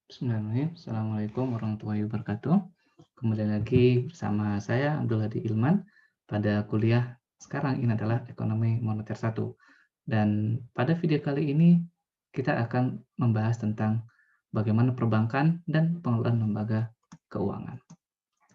Bismillahirrahmanirrahim. Assalamualaikum warahmatullahi wabarakatuh. Kembali lagi bersama saya Abdul Hadi Ilman pada kuliah sekarang ini adalah Ekonomi Moneter 1. Dan pada video kali ini kita akan membahas tentang bagaimana perbankan dan pengelolaan lembaga keuangan.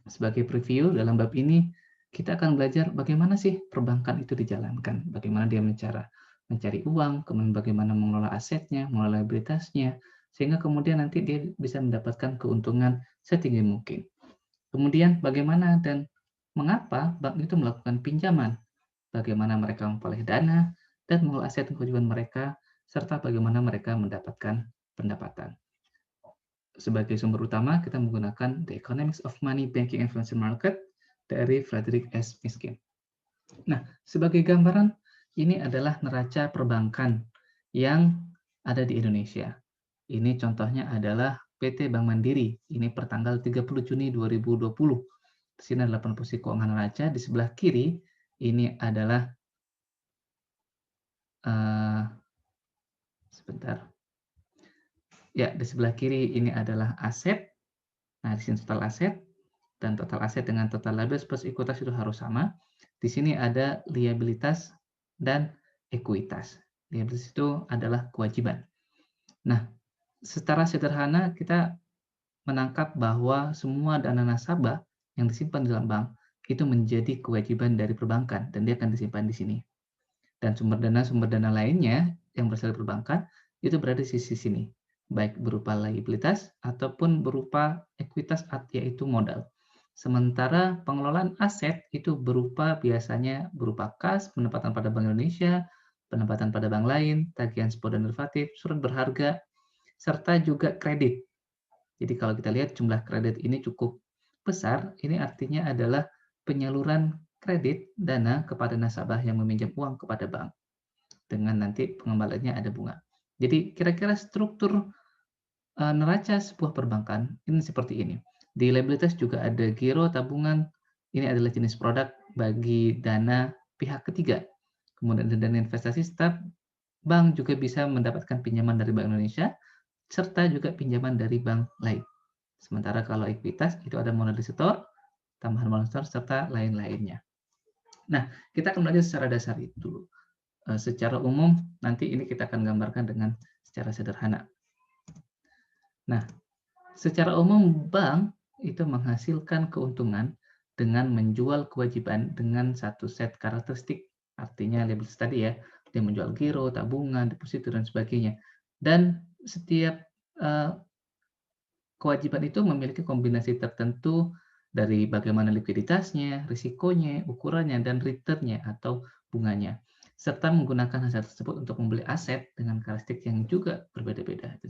Sebagai preview dalam bab ini kita akan belajar bagaimana sih perbankan itu dijalankan, bagaimana dia mencari uang, kemudian bagaimana mengelola asetnya, mengelola liabilitasnya, sehingga kemudian nanti dia bisa mendapatkan keuntungan setinggi mungkin. Kemudian bagaimana dan mengapa bank itu melakukan pinjaman, bagaimana mereka memperoleh dana, dan mengelola aset dan kewajiban mereka, serta bagaimana mereka mendapatkan pendapatan. Sebagai sumber utama, kita menggunakan The Economics of Money, Banking, and Financial Market dari Frederick S. Miskin. Nah, sebagai gambaran, ini adalah neraca perbankan yang ada di Indonesia. Ini contohnya adalah PT Bank Mandiri. Ini pertanggal 30 Juni 2020. Di sini adalah posisi keuangan neraca. Di sebelah kiri, ini adalah sebentar. Ya, di sebelah kiri ini adalah aset. Nah, di sini total aset. Dan total aset dengan total liabilitas plus ekuitas itu harus sama. Di sini ada liabilitas dan ekuitas. Liabilitas itu adalah kewajiban. Nah, secara sederhana kita menangkap bahwa semua dana nasabah yang disimpan di dalam bank itu menjadi kewajiban dari perbankan dan dia akan disimpan di sini. Dan sumber dana lainnya yang berasal dari perbankan itu berada di sisi sini, baik berupa liabilitas ataupun berupa ekuitas yaitu modal. Sementara pengelolaan aset itu biasanya berupa kas, pendapatan pada Bank Indonesia, pendapatan pada bank lain, tagihan spot dan derivatif, surat berharga, serta juga kredit. Jadi kalau kita lihat jumlah kredit ini cukup besar, ini artinya adalah penyaluran kredit dana kepada nasabah yang meminjam uang kepada bank. Dengan nanti pengembaliannya ada bunga. Jadi kira-kira struktur neraca sebuah perbankan ini seperti ini. Di liabilitas juga ada giro, tabungan, ini adalah jenis produk bagi dana pihak ketiga. Kemudian dana investasi, setiap bank juga bisa mendapatkan pinjaman dari Bank Indonesia, serta juga pinjaman dari bank lain. Sementara kalau ekuitas itu ada modal depositor, tambahan modal depositor, serta lain-lainnya. Nah, kita akan belajar secara dasar itu dulu. Secara umum, nanti ini kita akan gambarkan dengan secara sederhana. Nah, secara umum bank itu menghasilkan keuntungan dengan menjual kewajiban dengan satu set karakteristik. Artinya liabilitas tadi ya, dia menjual giro, tabungan, deposito, dan sebagainya. Dan setiap kewajiban itu memiliki kombinasi tertentu dari bagaimana likuiditasnya, risikonya, ukurannya, dan return-nya atau bunganya. Serta menggunakan hasil tersebut untuk membeli aset dengan karakteristik yang juga berbeda-beda.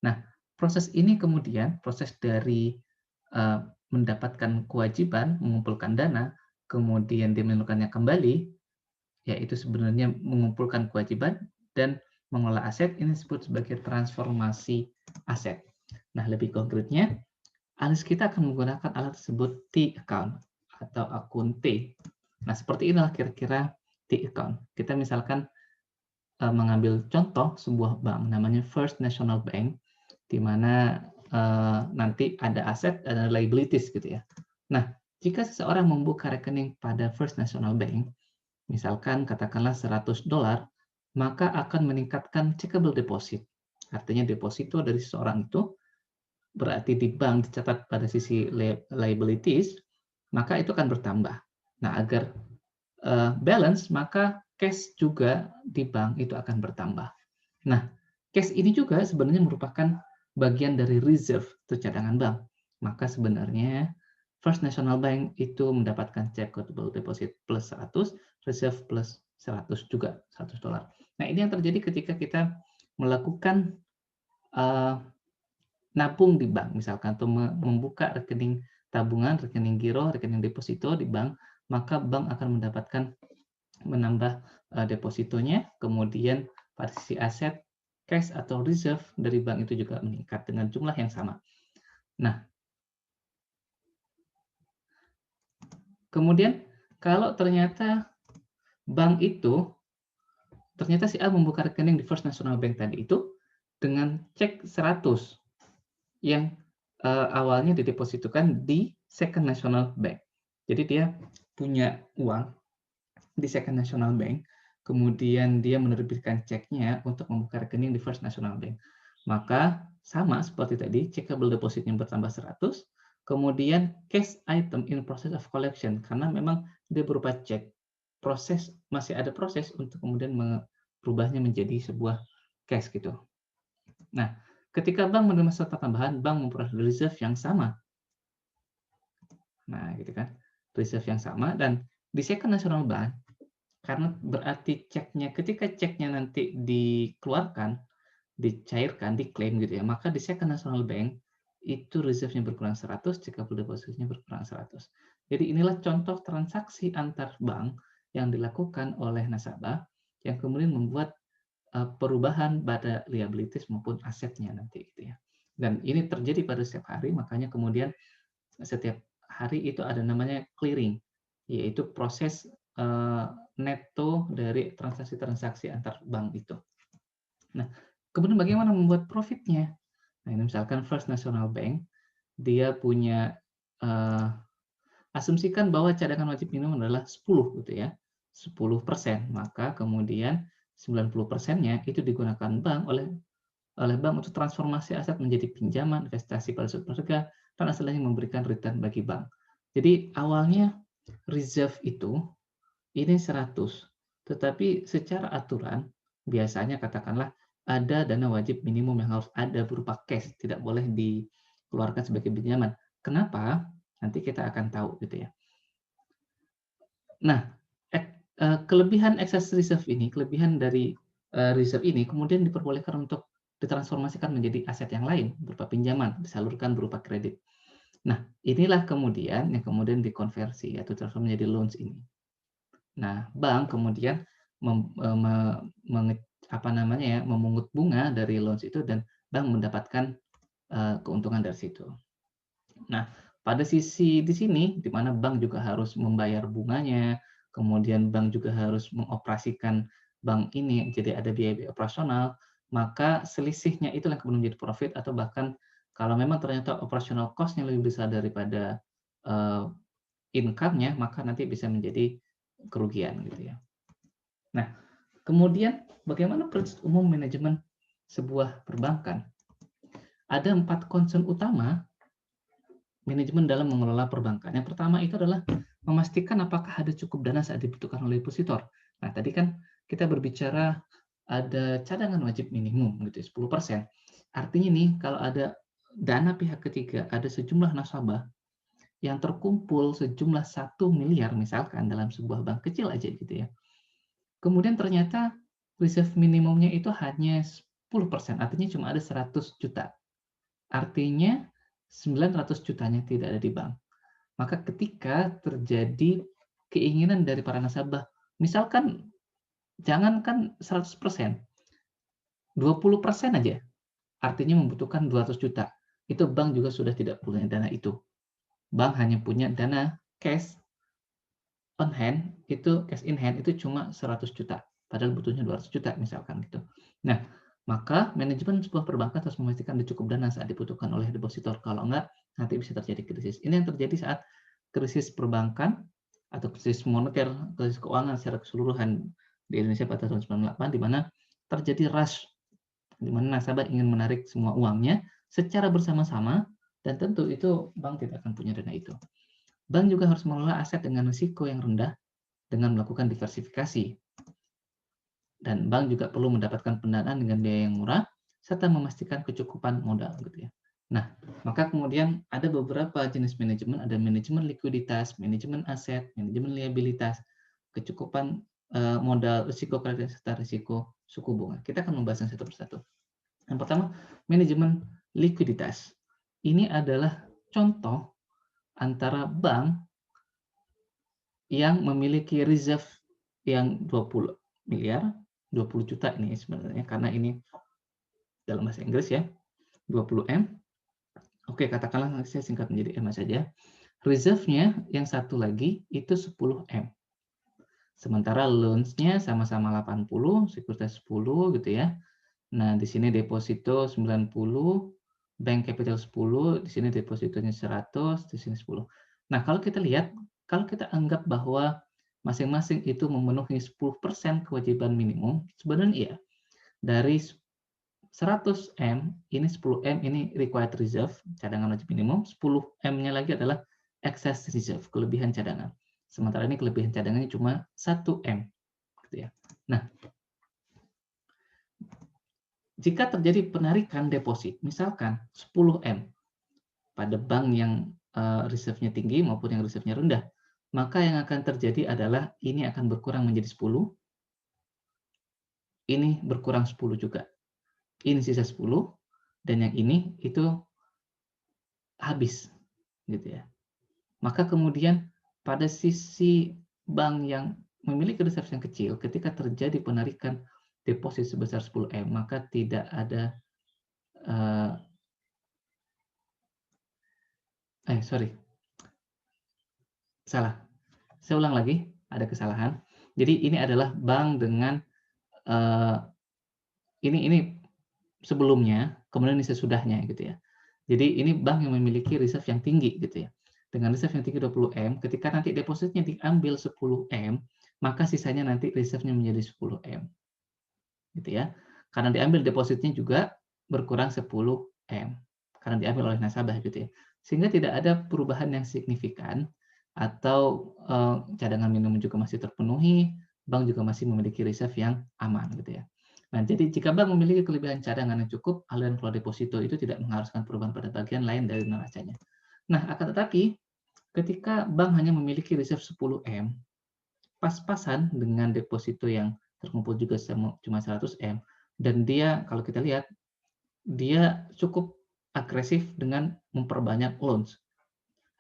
Nah, proses ini kemudian, proses dari mendapatkan kewajiban, mengumpulkan dana, kemudian dimenangkannya kembali, yaitu sebenarnya mengumpulkan kewajiban dan mengelola aset, ini disebut sebagai transformasi aset. Nah, lebih konkretnya, analis kita akan menggunakan alat tersebut T-account atau akun T. Nah, seperti inilah kira-kira T-account. Kita misalkan mengambil contoh sebuah bank namanya First National Bank, di mana nanti ada aset dan ada liabilities gitu ya. Nah, jika seseorang membuka rekening pada First National Bank, misalkan katakanlah $100, maka akan meningkatkan checkable deposit. Artinya deposito dari seseorang itu berarti di bank dicatat pada sisi liabilities, maka itu akan bertambah. Nah, agar balance, maka cash juga di bank itu akan bertambah. Nah, cash ini juga sebenarnya merupakan bagian dari reserve atau cadangan bank. Maka sebenarnya First National Bank itu mendapatkan checkable deposit plus 100, reserve plus 100 juga, $100. Nah, ini yang terjadi ketika kita melakukan nabung di bank, misalkan, atau membuka rekening tabungan, rekening giro, rekening deposito di bank, maka bank akan menambah depositonya, kemudian pada sisi aset, cash atau reserve dari bank itu juga meningkat dengan jumlah yang sama. Nah, kemudian kalau ternyata bank itu, ternyata si A membuka rekening di First National Bank tadi itu dengan cek 100, yang awalnya didepositokan di Second National Bank. Jadi dia punya uang di Second National Bank, kemudian dia menerbitkan ceknya untuk membuka rekening di First National Bank. Maka sama seperti tadi, checkable depositnya bertambah 100, kemudian cash item in process of collection, karena memang dia berupa cek, masih ada proses untuk kemudian merubahnya menjadi sebuah cash gitu. Nah, ketika bank menerima serta tambahan, bank memperoleh reserve yang sama. Nah, gitu kan. Reserve yang sama, dan di Second National Bank, karena berarti ketika ceknya nanti dikeluarkan, dicairkan, diklaim gitu ya, maka di Second National Bank itu reserve-nya berkurang 100, checkable deposit-nya berkurang 100. Jadi inilah contoh transaksi antar bank yang dilakukan oleh nasabah yang kemudian membuat perubahan pada liabilities maupun asetnya nanti gitu ya. Dan ini terjadi pada setiap hari, makanya kemudian setiap hari itu ada namanya clearing, yaitu proses neto dari transaksi-transaksi antar bank itu. Nah, kemudian bagaimana membuat profitnya? Nah, ini misalkan First National Bank, dia punya asumsikan bahwa cadangan wajib minimum adalah 10 gitu ya, 10%, maka kemudian 90%-nya itu digunakan bank oleh bank untuk transformasi aset menjadi pinjaman, investasi pada suatu harga, dan hasilnya memberikan return bagi bank. Jadi awalnya reserve itu ini 100, tetapi secara aturan biasanya katakanlah ada dana wajib minimum yang harus ada berupa cash, tidak boleh dikeluarkan sebagai pinjaman. Kenapa? Nanti kita akan tahu gitu ya. Nah, kelebihan excess reserve ini, kelebihan dari reserve ini kemudian diperbolehkan untuk ditransformasikan menjadi aset yang lain berupa pinjaman, disalurkan berupa kredit. Nah, inilah kemudian yang kemudian dikonversi atau transform menjadi loans ini. Nah, bank kemudian memungut bunga dari loans itu dan bank mendapatkan keuntungan dari situ. Nah, pada sisi di sini, di mana bank juga harus membayar bunganya, kemudian bank juga harus mengoperasikan bank ini, jadi ada biaya operasional, maka selisihnya itu yang kemudian menjadi profit, atau bahkan kalau memang ternyata operasional cost-nya lebih besar daripada income-nya, maka nanti bisa menjadi kerugian gitu ya. Nah, kemudian bagaimana prinsip umum manajemen sebuah perbankan? Ada 4 concern utama manajemen dalam mengelola perbankan. Yang pertama itu adalah memastikan apakah ada cukup dana saat dibutuhkan oleh depositor. Nah, tadi kan kita berbicara ada cadangan wajib minimum gitu, 10%. Artinya nih, kalau ada dana pihak ketiga, ada sejumlah nasabah yang terkumpul sejumlah 1 miliar misalkan dalam sebuah bank kecil aja gitu ya. Kemudian ternyata reserve minimumnya itu hanya 10%, artinya cuma ada 100 juta. Artinya 900 jutanya tidak ada di bank. Maka ketika terjadi keinginan dari para nasabah, misalkan jangankan 100%, 20% aja, artinya membutuhkan 200 juta. Itu bank juga sudah tidak punya dana itu. Bank hanya punya dana cash on hand, itu cash in hand itu cuma 100 juta. Padahal butuhnya 200 juta misalkan gitu. Nah, maka manajemen sebuah perbankan harus memastikan ada cukup dana saat dibutuhkan oleh depositor. Kalau enggak, nanti bisa terjadi krisis. Ini yang terjadi saat krisis perbankan atau krisis moneter, krisis keuangan secara keseluruhan di Indonesia pada tahun 98, di mana terjadi rush, di mana nasabah ingin menarik semua uangnya secara bersama-sama, dan tentu itu bank tidak akan punya dana itu. Bank juga harus mengelola aset dengan risiko yang rendah dengan melakukan diversifikasi. Dan bank juga perlu mendapatkan pendanaan dengan biaya yang murah, serta memastikan kecukupan modal gitu ya. Nah, maka kemudian ada beberapa jenis manajemen, ada manajemen likuiditas, manajemen aset, manajemen liabilitas, kecukupan modal, risiko kredit, serta risiko suku bunga. Kita akan membahasnya satu persatu. Yang pertama, manajemen likuiditas. Ini adalah contoh antara bank yang memiliki reserve yang 20 miliar, 20 juta ini sebenarnya, karena ini dalam bahasa Inggris ya, 20M. Oke, katakanlah saya singkat menjadi M saja. Reserve-nya yang satu lagi itu 10M. Sementara loans-nya sama-sama 80, sekuritas 10 gitu ya. Nah, di sini deposito 90, bank capital 10, di sini depositonya 100, di sini 10. Nah, kalau kita lihat, kalau kita anggap bahwa masing-masing itu memenuhi 10% kewajiban minimum, sebenarnya iya. Dari 100M, ini 10M, ini required reserve, cadangan wajib minimum, 10M-nya lagi adalah excess reserve, kelebihan cadangan. Sementara ini kelebihan cadangannya cuma 1M. Gitu ya. Nah, jika terjadi penarikan deposit, misalkan 10M, pada bank yang reserve-nya tinggi maupun yang reserve-nya rendah, maka yang akan terjadi adalah ini akan berkurang menjadi 10, ini berkurang 10 juga. Ini sisa 10, dan yang ini itu habis, gitu ya. Maka kemudian pada sisi bank yang memiliki reserve yang kecil, ketika terjadi penarikan deposit sebesar 10M, maka tidak ada sorry, salah. Saya ulang lagi, ada kesalahan. Jadi ini adalah bank dengan ini sebelumnya, kemudian ini sesudahnya gitu ya. Jadi ini bank yang memiliki reserve yang tinggi gitu ya. Dengan reserve yang tinggi 20M, ketika nanti depositnya diambil 10M, maka sisanya nanti reserve-nya menjadi 10M. Gitu ya. Karena diambil depositnya juga berkurang 10M. Karena diambil oleh nasabah gitu ya. Sehingga tidak ada perubahan yang signifikan atau cadangan minimum juga masih terpenuhi, bank juga masih memiliki reserve yang aman gitu ya. Nah, jadi jika bank memiliki kelebihan cadangan yang cukup, aliran keluar deposito itu tidak mengharuskan perubahan pada bagian lain dari neracanya. Nah, akan tetapi ketika bank hanya memiliki reserve 10M, pas-pasan dengan deposito yang terkumpul juga cuma 100M, dan dia kalau kita lihat, dia cukup agresif dengan memperbanyak loans.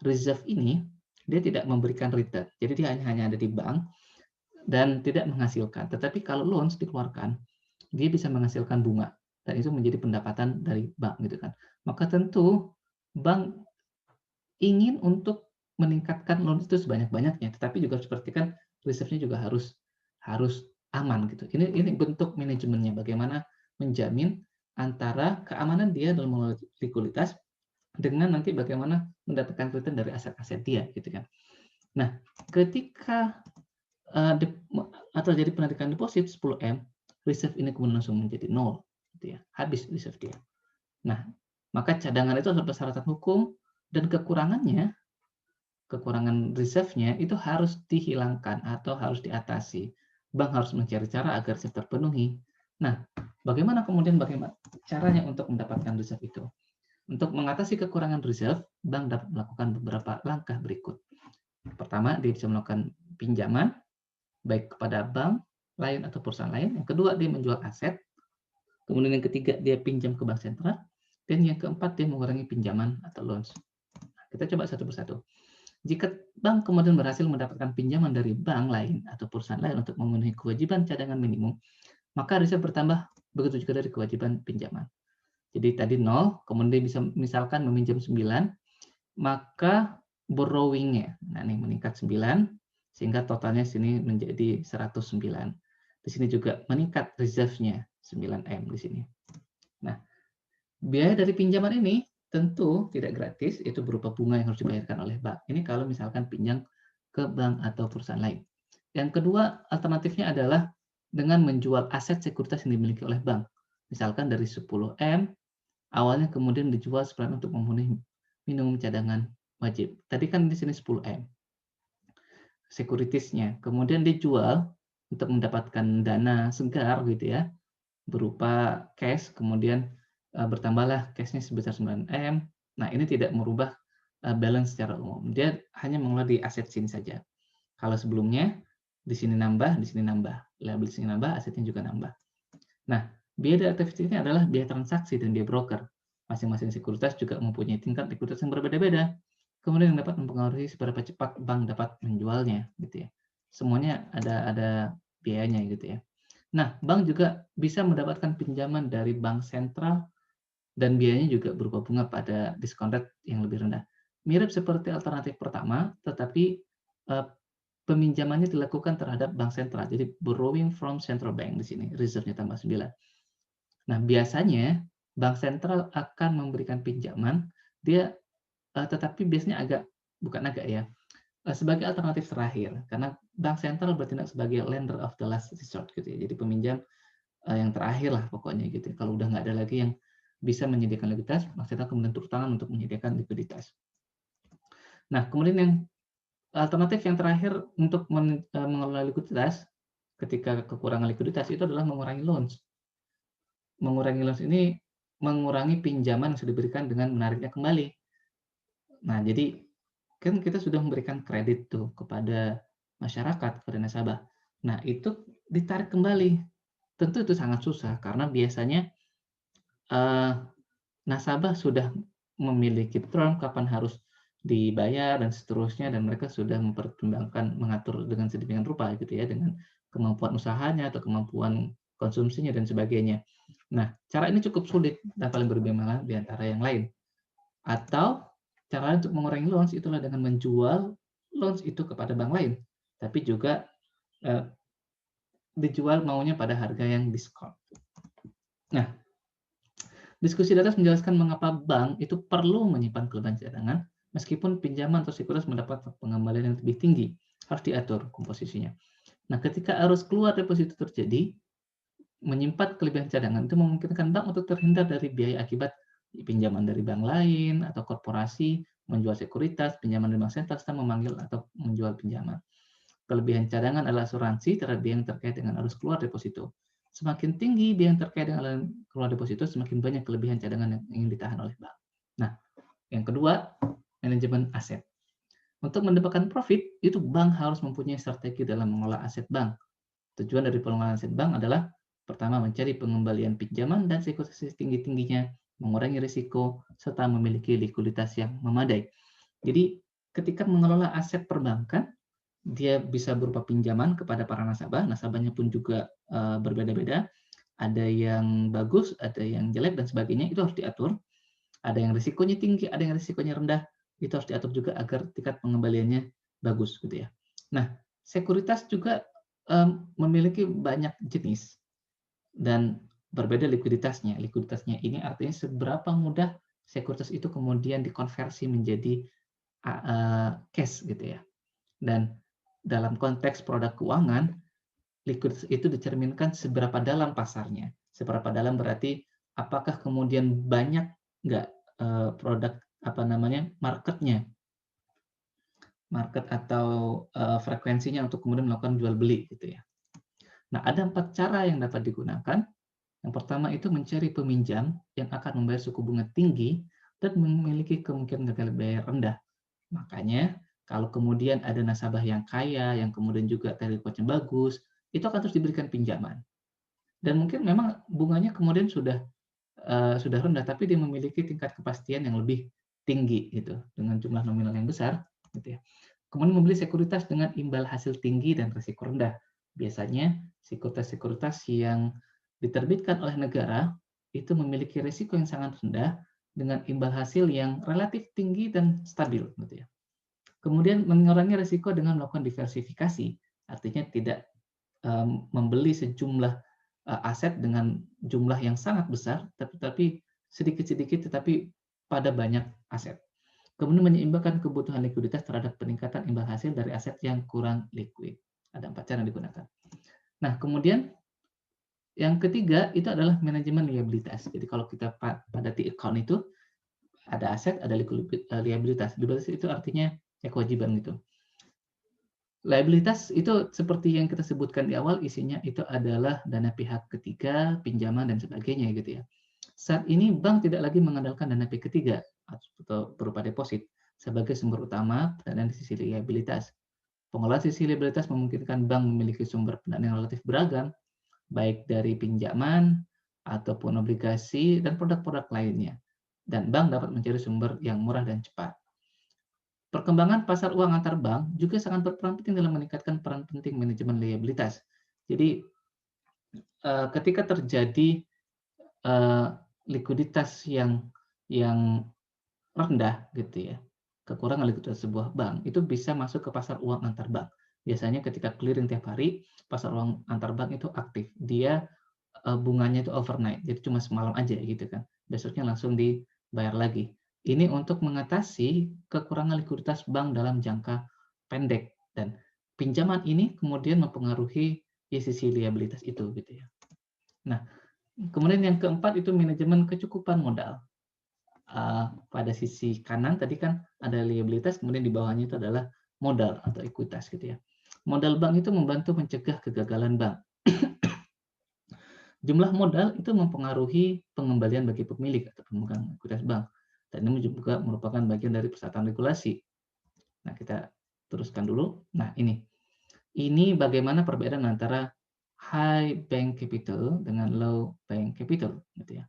Reserve ini dia tidak memberikan return, jadi dia hanya ada di bank dan tidak menghasilkan. Tetapi kalau loans dikeluarkan, dia bisa menghasilkan bunga dan itu menjadi pendapatan dari bank gitu kan. Maka tentu bank ingin untuk meningkatkan loan itu sebanyak-banyaknya, tetapi juga harus perhatikan reserve-nya juga harus aman gitu. Ini bentuk manajemennya, bagaimana menjamin antara keamanan dia dalam mengelola likuiditas dengan nanti bagaimana mendapatkan return dari aset-aset dia gitu kan. Nah, ketika terjadi penarikan deposit 10M, reserve ini kemudian langsung menjadi 0 gitu ya. Habis reserve dia. Nah, maka cadangan itu adalah persyaratan hukum dan kekurangan reserve-nya itu harus dihilangkan atau harus diatasi. Bank harus mencari cara agar reserve terpenuhi. Nah, bagaimana caranya untuk mendapatkan reserve itu? Untuk mengatasi kekurangan reserve, bank dapat melakukan beberapa langkah berikut. Pertama, dia bisa melakukan pinjaman, baik kepada bank lain atau perusahaan lain. Yang kedua, dia menjual aset. Kemudian yang ketiga, dia pinjam ke bank sentral. Dan yang keempat, dia mengurangi pinjaman atau loans. Nah, kita coba satu persatu. Jika bank kemudian berhasil mendapatkan pinjaman dari bank lain atau perusahaan lain untuk memenuhi kewajiban cadangan minimum, maka reserve bertambah, begitu juga dari kewajiban pinjaman. Jadi tadi 0, kemudian bisa misalkan meminjam 9, maka borrowing-nya, nah ini meningkat 9, sehingga totalnya sini menjadi 109. Di sini juga meningkat reserve-nya 9M di sini. Nah, biaya dari pinjaman ini tentu tidak gratis, itu berupa bunga yang harus dibayarkan oleh bank. Ini kalau misalkan pinjam ke bank atau perusahaan lain. Yang kedua, alternatifnya adalah dengan menjual aset sekuritas yang dimiliki oleh bank. Misalkan dari 10M, awalnya kemudian dijual sepelan untuk memenuhi minimum cadangan wajib. Tadi kan di sini 10M. Sekuritisnya. Kemudian dijual untuk mendapatkan dana segar gitu ya, berupa cash, kemudian bertambahlah cashnya sebesar 9M. Nah, ini tidak merubah balance secara umum. Dia hanya mengelola di aset sini saja. Kalau sebelumnya di sini nambah, di sini nambah. Label di sini nambah, asetnya juga nambah. Nah, biaya dari aktivitas ini adalah biaya transaksi dan biaya broker. Masing-masing sekuritas juga mempunyai tingkat likuiditas yang berbeda-beda. Kemudian yang dapat mempengaruhi seberapa cepat bank dapat menjualnya, gitu ya. Semuanya ada biayanya gitu ya. Nah, bank juga bisa mendapatkan pinjaman dari bank sentral dan biayanya juga berupa bunga pada diskon rate yang lebih rendah. Mirip seperti alternatif pertama, tetapi peminjamannya dilakukan terhadap bank sentral. Jadi borrowing from central bank di sini, reserve-nya tambah 9. Nah, biasanya bank sentral akan memberikan pinjaman, dia tetapi biasanya bukan agak ya, sebagai alternatif terakhir, karena bank sentral bertindak sebagai lender of the last resort gitu ya. Jadi peminjam yang terakhir lah pokoknya gitu. Kalau udah nggak ada lagi yang bisa menyediakan likuiditas, bank sentral kemudian turun tangan untuk menyediakan likuiditas. Nah, kemudian yang alternatif yang terakhir untuk mengelola likuiditas ketika kekurangan likuiditas itu adalah mengurangi loans. Mengurangi loans ini mengurangi pinjaman yang sudah diberikan dengan menariknya kembali. Nah, jadi kan kita sudah memberikan kredit tuh kepada masyarakat, kepada nasabah. Nah, itu ditarik kembali. Tentu itu sangat susah karena biasanya nasabah sudah memiliki term kapan harus dibayar dan seterusnya, dan mereka sudah mempertimbangkan mengatur dengan sedemikian rupa gitu ya, dengan kemampuan usahanya atau kemampuan konsumsinya dan sebagainya. Nah, cara ini cukup sulit dan paling berbimbang di antara yang lain. Atau cara untuk mengurangi loans itulah dengan menjual loans itu kepada bank lain, tapi juga dijual maunya pada harga yang diskon. Nah, diskusi di atas menjelaskan mengapa bank itu perlu menyimpan kelebihan cadangan meskipun pinjaman atau sekuritas mendapat pengembalian yang lebih tinggi. Harus diatur komposisinya. Nah, ketika arus keluar deposito terjadi, menyimpan kelebihan cadangan itu memungkinkan bank untuk terhindar dari biaya akibat pinjaman dari bank lain atau korporasi, menjual sekuritas, pinjaman dari bank sentral, serta memanggil atau menjual pinjaman. Kelebihan cadangan adalah asuransi terhadap biaya yang terkait dengan arus keluar deposito. Semakin tinggi biaya yang terkait dengan keluar deposito, semakin banyak kelebihan cadangan yang ingin ditahan oleh bank. Nah, yang kedua, manajemen aset. Untuk mendapatkan profit, itu bank harus mempunyai strategi dalam mengelola aset bank. Tujuan dari pengelolaan aset bank adalah pertama, mencari pengembalian pinjaman dan sekuritas tinggi-tingginya, mengurangi risiko, serta memiliki likuiditas yang memadai. Jadi, ketika mengelola aset perbankan, dia bisa berupa pinjaman kepada para nasabah, nasabahnya pun juga berbeda-beda, ada yang bagus, ada yang jelek, dan sebagainya, itu harus diatur. Ada yang risikonya tinggi, ada yang risikonya rendah, itu harus diatur juga agar tingkat pengembaliannya bagus gitu ya. Nah, sekuritas juga memiliki banyak jenis dan berbeda likuiditasnya. Likuiditasnya ini artinya seberapa mudah sekuritas itu kemudian dikonversi menjadi cash gitu ya. Dan dalam konteks produk keuangan, likuiditas itu dicerminkan seberapa dalam pasarnya. Seberapa dalam berarti apakah kemudian banyak nggak produk marketnya, market atau frekuensinya untuk kemudian melakukan jual beli gitu ya. Nah, ada 4 cara yang dapat digunakan. Yang pertama itu mencari peminjam yang akan membayar suku bunga tinggi dan memiliki kemungkinan gagal bayar rendah. Makanya kalau kemudian ada nasabah yang kaya, yang kemudian juga track record-nya bagus, itu akan terus diberikan pinjaman. Dan mungkin memang bunganya kemudian sudah rendah, tapi dia memiliki tingkat kepastian yang lebih tinggi gitu, dengan jumlah nominal yang besar, gitu ya. Kemudian membeli sekuritas dengan imbal hasil tinggi dan risiko rendah. Biasanya sekuritas-sekuritas yang diterbitkan oleh negara itu memiliki risiko yang sangat rendah dengan imbal hasil yang relatif tinggi dan stabil, gitu ya. Kemudian mengurangi risiko dengan melakukan diversifikasi, artinya tidak membeli sejumlah aset dengan jumlah yang sangat besar, tapi sedikit-sedikit tetapi pada banyak aset. Kemudian menyeimbangkan kebutuhan likuiditas terhadap peningkatan imbal hasil dari aset yang kurang likuid. Ada 4 cara yang digunakan. Nah, kemudian yang ketiga itu adalah manajemen liabilitas. Jadi kalau kita pada di account itu ada aset, ada liabilitas. Liabilitas itu artinya ya kewajiban gitu. Liabilitas itu seperti yang kita sebutkan di awal, isinya itu adalah dana pihak ketiga, pinjaman, dan sebagainya gitu ya. Saat ini bank tidak lagi mengandalkan dana pihak ketiga atau berupa deposit sebagai sumber utama pendanaan di sisi liabilitas. Pengelolaan sisi liabilitas memungkinkan bank memiliki sumber pendanaan yang relatif beragam, baik dari pinjaman ataupun obligasi dan produk-produk lainnya. Dan bank dapat mencari sumber yang murah dan cepat. Perkembangan pasar uang antar bank juga sangat berperan penting dalam meningkatkan peran penting manajemen liabilitas. Jadi, ketika terjadi likuiditas yang rendah gitu ya, kekurangan likuiditas sebuah bank, itu bisa masuk ke pasar uang antar bank. Biasanya ketika clearing tiap hari, pasar uang antar bank itu aktif. Dia bunganya itu overnight, jadi cuma semalam aja gitu kan. besoknya langsung dibayar lagi. Ini untuk mengatasi kekurangan likuiditas bank dalam jangka pendek, dan pinjaman ini kemudian mempengaruhi sisi liabilitas itu gitu ya. Nah, kemudian yang keempat itu manajemen kecukupan modal. Pada sisi kanan tadi kan ada liabilitas, kemudian di bawahnya itu adalah modal atau ekuitas gitu ya. Modal bank itu membantu mencegah kegagalan bank. Jumlah modal itu mempengaruhi pengembalian bagi pemilik atau pemegang ekuitas bank. Dan ini juga merupakan bagian dari persyaratan regulasi. Nah, kita teruskan dulu. Nah, ini bagaimana perbedaan antara high bank capital dengan low bank capital gitu ya.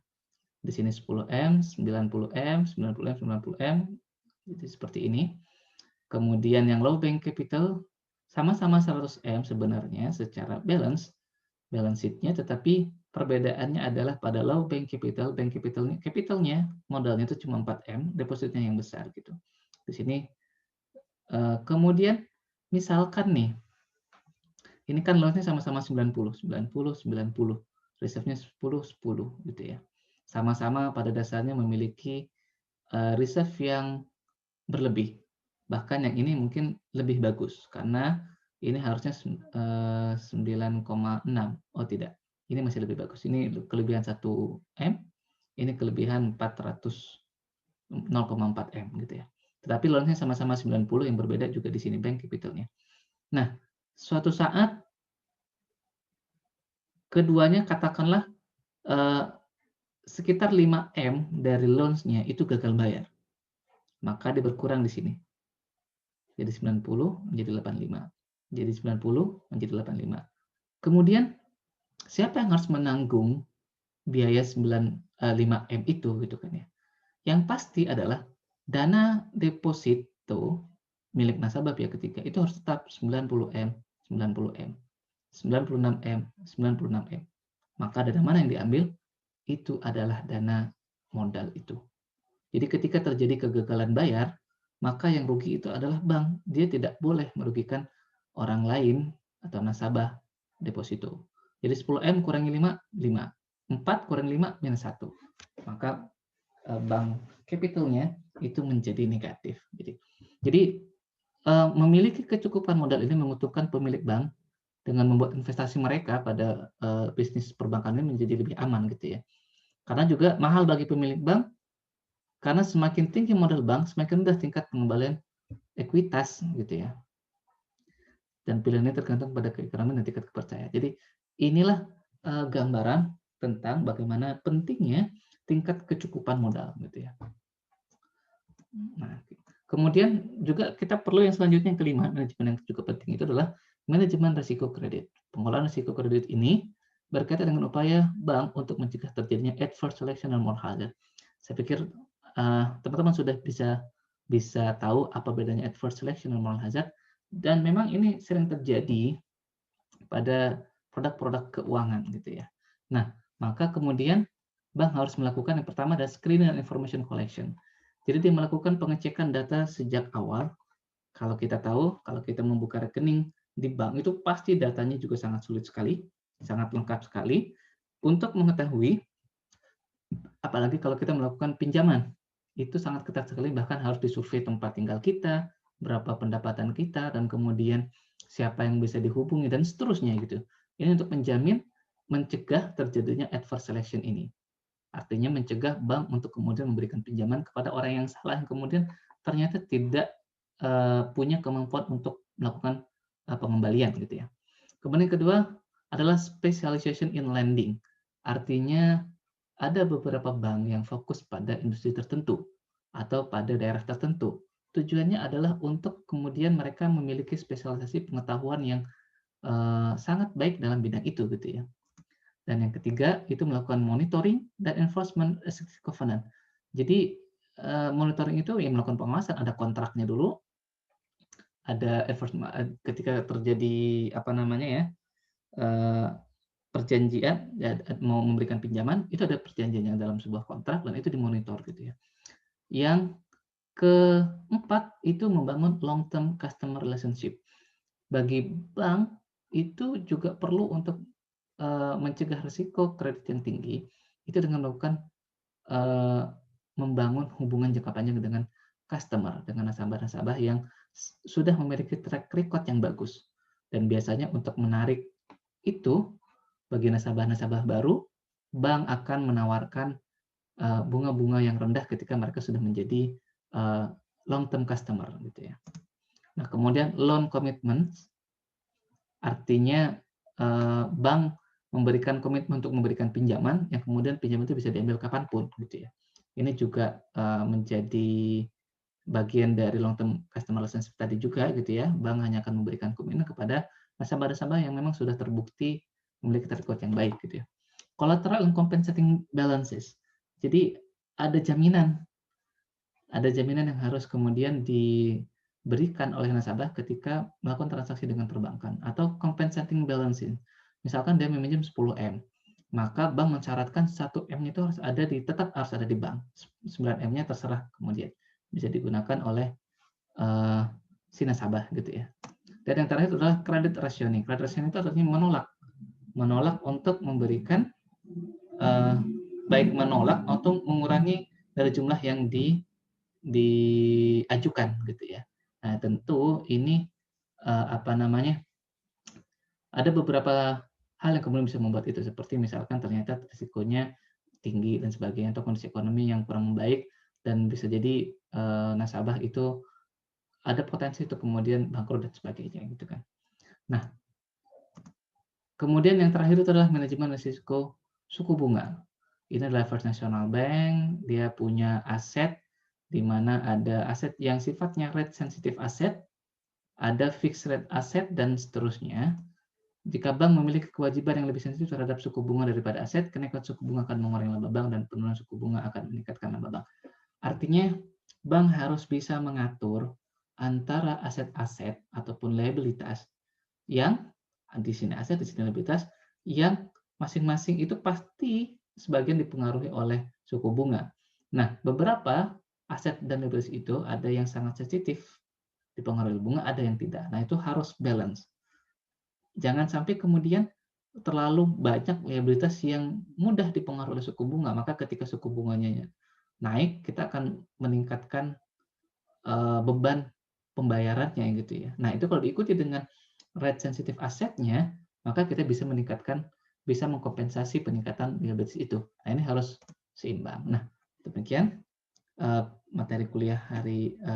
Di sini 10M, 90M, 90M, 90M, jadi seperti ini. Kemudian yang low bank capital sama-sama 100M sebenarnya secara balance sheet-nya, tetapi perbedaannya adalah pada low bank capitalnya modalnya itu cuma 4M, depositnya yang besar gitu. Di sini kemudian misalkan nih, ini kan loan-nya sama-sama 90, 90, 90, reserve-nya 10, 10 gitu ya. Sama-sama pada dasarnya memiliki reserve yang berlebih. Bahkan yang ini mungkin lebih bagus karena ini harusnya 9,6. Oh tidak, ini masih lebih bagus. Ini kelebihan 1M, ini kelebihan 0,4M gitu ya. Tetapi loan-nya sama-sama 90, yang berbeda juga di sini bank capital-nya. Nah, suatu saat keduanya katakanlah sekitar 5M dari loans-nya itu gagal bayar. Maka dia berkurang di sini. Jadi 90 menjadi 85. Jadi 90 menjadi 85. Kemudian siapa yang harus menanggung biaya 5M itu gitu kan ya. Yang pasti adalah dana deposito milik nasabah pihak ketiga itu harus tetap 90M, 90M, 96M, 96M. Maka dana mana yang diambil? Itu adalah dana modal itu. Jadi ketika terjadi kegagalan bayar, maka yang rugi itu adalah bank. Dia tidak boleh merugikan orang lain atau nasabah deposito. Jadi 10M kurangi 5, 5. 4 kurangi 5, minus 1. Maka bank capitalnya itu menjadi negatif. Jadi memiliki kecukupan modal ini menguntungkan pemilik bank dengan membuat investasi mereka pada bisnis perbankan ini menjadi lebih aman gitu ya. Karena juga mahal bagi pemilik bank, karena semakin tinggi modal bank, semakin rendah tingkat pengembalian ekuitas gitu ya. Dan pilihannya tergantung pada keekonomian dan tingkat kepercayaan. Jadi inilah gambaran tentang bagaimana pentingnya tingkat kecukupan modal gitu ya. Nah, kemudian juga kita perlu yang selanjutnya yang kelima, manajemen yang cukup penting itu adalah manajemen risiko kredit. Pengelolaan risiko kredit ini berkaitan dengan upaya bank untuk mencegah terjadinya adverse selection dan moral hazard. Saya pikir teman-teman sudah bisa tahu apa bedanya adverse selection dan moral hazard, dan memang ini sering terjadi pada produk-produk keuangan gitu ya. Nah, maka kemudian bank harus melakukan yang pertama adalah screening and information collection. Jadi dia melakukan pengecekan data sejak awal. Kalau kita tahu, kalau kita membuka rekening di bank itu pasti datanya juga sangat sulit sekali, sangat lengkap sekali untuk mengetahui, apalagi kalau kita melakukan pinjaman. Itu sangat ketat sekali, bahkan harus disurvei tempat tinggal kita, berapa pendapatan kita, dan kemudian siapa yang bisa dihubungi, dan seterusnya gitu. Ini untuk menjamin mencegah terjadinya adverse selection ini. Artinya mencegah bank untuk kemudian memberikan pinjaman kepada orang yang salah, yang kemudian ternyata tidak punya kemampuan untuk melakukan pengembalian gitu ya. Kemudian kedua adalah specialization in lending. Artinya ada beberapa bank yang fokus pada industri tertentu atau pada daerah tertentu. Tujuannya adalah untuk kemudian mereka memiliki spesialisasi pengetahuan yang sangat baik dalam bidang itu gitu ya. Dan yang ketiga itu melakukan monitoring dan enforcement executive covenant. Jadi monitoring itu yang melakukan pengawasan, ada kontraknya dulu, ada enforcement ketika terjadi perjanjian mau memberikan pinjaman, itu ada perjanjian yang dalam sebuah kontrak dan itu dimonitor gitu ya. Yang keempat itu membangun long term customer relationship. Bagi bank itu juga perlu untuk mencegah risiko kredit yang tinggi itu dengan melakukan eh, membangun hubungan jangka panjang dengan customer, dengan nasabah-nasabah yang sudah memiliki track record yang bagus. Dan biasanya untuk menarik itu, bagi nasabah-nasabah baru, bank akan menawarkan bunga-bunga yang rendah ketika mereka sudah menjadi long term customer gitu ya. Nah, kemudian loan commitment artinya bank memberikan komitmen untuk memberikan pinjaman yang kemudian pinjaman itu bisa diambil kapanpun gitu ya. Ini juga menjadi bagian dari long term customer relationship tadi juga gitu ya. Bank hanya akan memberikan komitmen kepada nasabah-nasabah yang memang sudah terbukti memiliki track record yang baik gitu ya. Collateral and compensating balances. Jadi ada jaminan yang harus kemudian diberikan oleh nasabah ketika melakukan transaksi dengan perbankan atau compensating balances. Misalkan dia meminjam 10M, maka bank mensyaratkan 1M-nya itu tetap harus ada di bank. 9M-nya terserah kemudian bisa digunakan oleh si nasabah gitu ya. Dan yang terakhir adalah credit rationing. Credit rationing itu artinya menolak untuk memberikan baik menolak atau mengurangi dari jumlah yang diajukan gitu ya. Nah, tentu ini ada beberapa hal yang kemudian bisa membuat itu, seperti misalkan ternyata risikonya tinggi dan sebagainya, atau kondisi ekonomi yang kurang membaik, dan bisa jadi nasabah itu ada potensi untuk kemudian bangkrut dan sebagainya gitu kan. Nah, kemudian yang terakhir itu adalah manajemen risiko suku bunga. Ini adalah First National Bank, dia punya aset di mana ada aset yang sifatnya rate sensitive asset, ada fixed rate asset, dan seterusnya. Jika bank memiliki kewajiban yang lebih sensitif terhadap suku bunga daripada aset, kenaikan suku bunga akan mengurangi laba bank dan penurunan suku bunga akan meningkatkan laba bank. Artinya, bank harus bisa mengatur antara aset-aset ataupun liabilitas yang di sini aset, di sini liabilitas, yang masing-masing itu pasti sebagian dipengaruhi oleh suku bunga. Nah, beberapa aset dan liabilitas itu ada yang sangat sensitif dipengaruhi bunga, ada yang tidak. Nah, itu harus balance. Jangan sampai kemudian terlalu banyak liabilitas yang mudah dipengaruhi oleh suku bunga, maka ketika suku bunganya naik, kita akan meningkatkan beban pembayarannya gitu ya. Nah, itu kalau diikuti dengan rate sensitive asetnya, maka kita bisa mengkompensasi peningkatan liabilitas itu. Nah, ini harus seimbang. Nah, demikian materi kuliah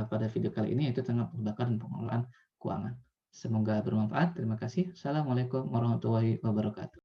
pada video kali ini, yaitu tentang perbankan dan pengelolaan keuangan. Semoga bermanfaat. Terima kasih. Assalamualaikum warahmatullahi wabarakatuh.